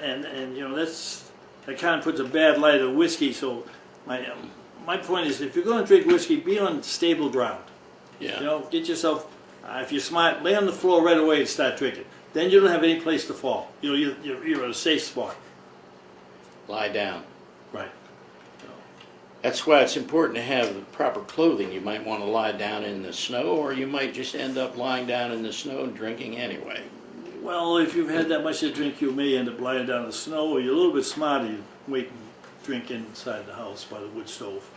and you know that kind of puts a bad light on whiskey. So my point is, if you're going to drink whiskey, be on stable ground. Yeah. You know, get yourself. If you're smart, lay on the floor right away and start drinking. Then you don't have any place to fall. You know, you're at a safe spot. Lie down. Right. That's why it's important to have the proper clothing. You might want to lie down in the snow, or you might just end up lying down in the snow and drinking anyway. Well, if you've had that much to drink, you may end up lying down in the snow, or you're a little bit smarter, you wait and drink inside the house by the wood stove.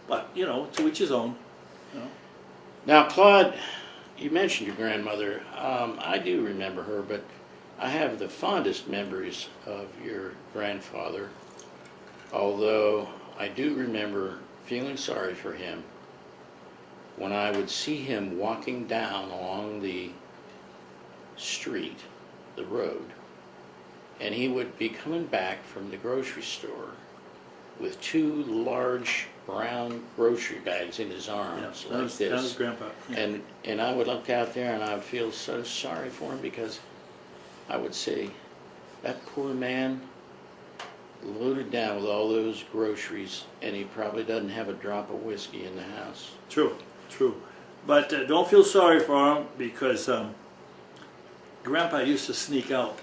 But, you know, to each his own. You know. Now, Claude, you mentioned your grandmother. I do remember her, but I have the fondest memories of your grandfather, although I do remember feeling sorry for him when I would see him walking down along the street, the road, and he would be coming back from the grocery store with two large brown grocery bags in his arms, like this. That was Grandpa. Yeah. And I would look out there and I would feel so sorry for him, because I would say, that poor man loaded down with all those groceries, and he probably doesn't have a drop of whiskey in the house. True, true. But don't feel sorry for him, because Grandpa used to sneak out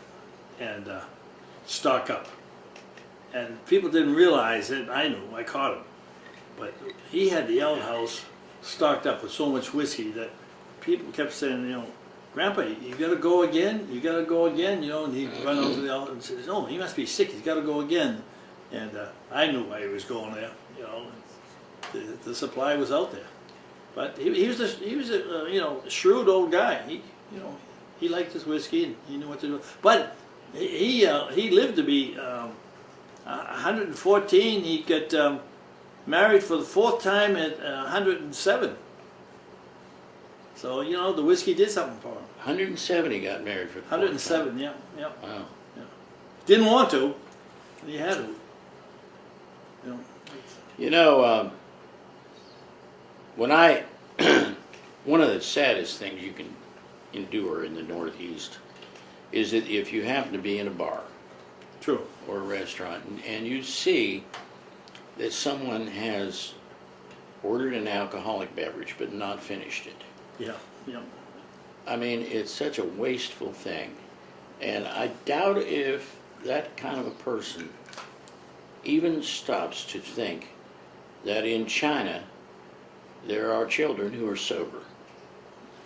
and stock up. And people didn't realize it. I knew, I caught him. But he had the outhouse stocked up with so much whiskey that people kept saying, you know, Grandpa, you got to go again? You got to go again? You know, and he'd run over to the outhouse and say, oh, he must be sick. He's got to go again. And I knew why he was going there. You know, the supply was out there. But he was a you know, shrewd old guy. You know, he liked his whiskey and he knew what to do. But he lived to be 114. He got married for the fourth time at 107. So, you know, the whiskey did something for him. 170 got married for the 107, yeah, yeah. Wow. Yeah. Didn't want to, but he had to. You know, when one of the saddest things you can endure in the Northeast is that if you happen to be in a bar, True, or a restaurant, and you see that someone has ordered an alcoholic beverage but not finished it. yeah, yeah. I mean, it's such a wasteful thing, and I doubt if that kind of a person even stops to think that in China there are children who are sober.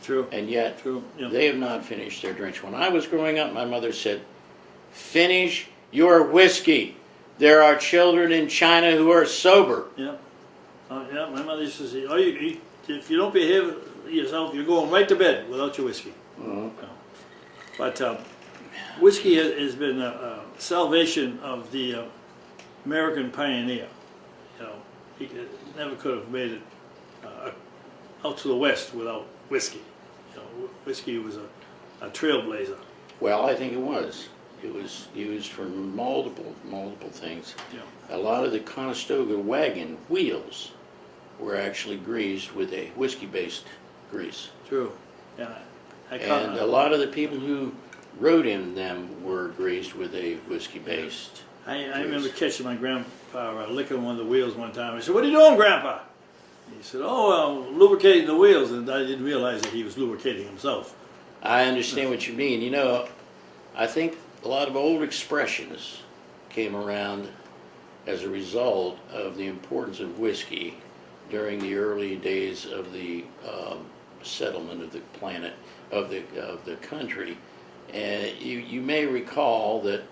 True. And yet True. Yeah. they have not finished their drinks. When I was growing up, my mother said, finish your whiskey. There are children in China who are sober. Yeah. Yeah, my mother used to say, oh, if you don't behave yourself, you're going right to bed without your whiskey. Mm-hmm. But whiskey has been a salvation of the American pioneer. You know, he never could have made it out to the West without whiskey. You know, whiskey was a trailblazer. Well, I think it was. It was used for multiple things. Yeah. A lot of the Conestoga wagon wheels were actually greased with a whiskey-based grease. True. Yeah. And a lot of the people who rode in them were greased with a whiskey-based. I remember catching my grandpa licking one of the wheels one time. I said, "What are you doing, Grandpa?" He said, "Oh, lubricating the wheels," and I didn't realize that he was lubricating himself. I understand what you mean. You know, I think a lot of old expressions came around as a result of the importance of whiskey during the early days of the settlement of the planet, of the country. And you may recall that,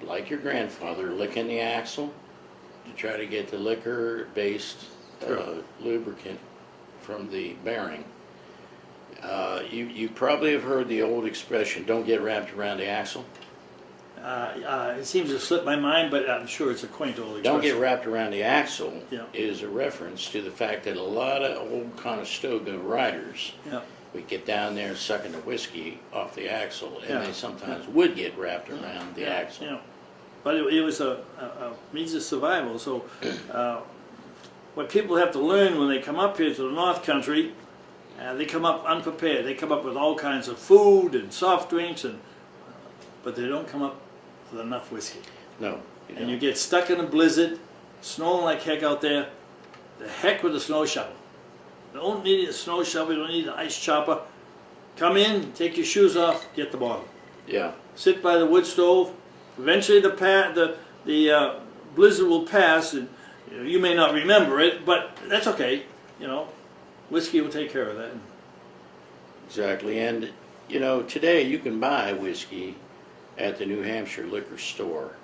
like your grandfather, licking the axle to try to get the liquor-based lubricant from the bearing. You probably have heard the old expression, don't get wrapped around the axle. It seems to slip my mind, but I'm sure it's a quaint old expression. Don't get wrapped around the axle Yeah. is a reference to the fact that a lot of old Conestoga riders Yeah. would get down there sucking the whiskey off the axle, and Yeah. they sometimes would get wrapped around the axle. Yeah. But it was a means of survival. So what people have to learn when they come up here to the North Country, they come up unprepared. They come up with all kinds of food and soft drinks, but they don't come up with enough whiskey. No. You And you don't. get stuck in a blizzard, snowing like heck out there, the heck with a snow shovel. Don't need a snow shovel, you don't need an ice chopper. Come in, take your shoes off, get the bottle. Yeah. Sit by the wood stove. Eventually the blizzard will pass, and you may not remember it, but that's okay. You know, whiskey will take care of that. Exactly. And, you know, today you can buy whiskey at the New Hampshire liquor store.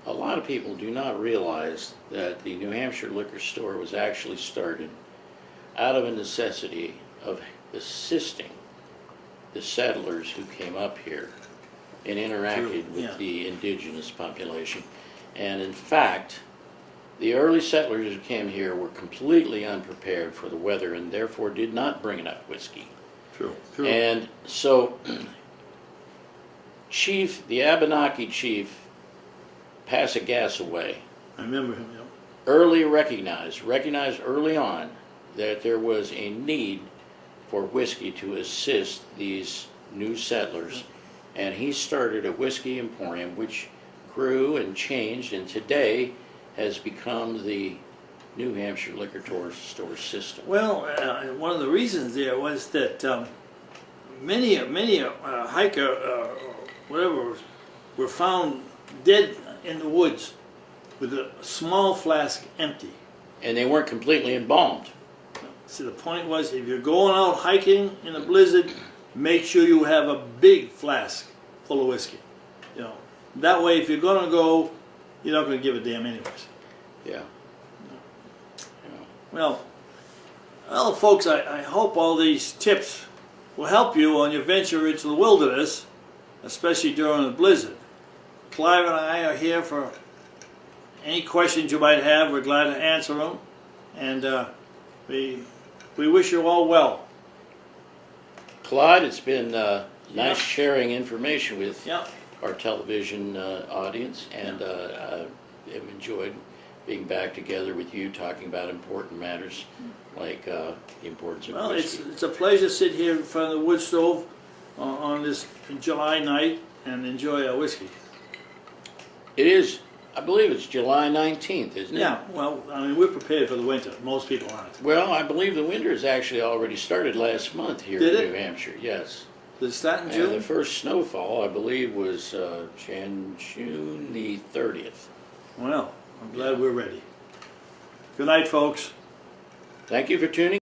A lot of people do not realize that the New Hampshire liquor store was actually started out of a necessity of assisting the settlers who came up here and interacted with yeah. the indigenous population. And in fact, the early settlers who came here were completely unprepared for the weather and therefore did not bring enough whiskey. True. True. And so, the Abenaki chief, Passagassaway, I remember him. recognized early on that there was a need for whiskey to assist these new settlers, and he started a whiskey emporium which grew and changed and today has become the New Hampshire liquor store system. Well, one of the reasons there was that many hiker, whatever, were found dead in the woods with a small flask empty. And they weren't completely embalmed. See, the point was, if you're going out hiking in a blizzard, make sure you have a big flask full of whiskey. You know, that way, if you're going to go, you're not going to give a damn anyways. Yeah. Well, folks, I hope all these tips will help you on your venture into the wilderness, especially during the blizzard. Clive and I are here for any questions you might have. We're glad to answer them, and we wish you all well. Clyde, it's been nice sharing information with Yeah. our television audience, and I have enjoyed being back together with you, talking about important matters like the importance of Well, whiskey. it's a pleasure to sit here in front of the wood stove on this July night and enjoy our whiskey. It is, I believe it's July 19th, isn't it? Yeah, well, I mean, we're prepared for the winter. Most people aren't. Well, I believe the winter has actually already started last month here Did in it? New Hampshire, yes. Does it start in And the June? first snowfall, I believe, was June the 30th. Well, I'm glad we're ready. Good night, folks. Thank you for tuning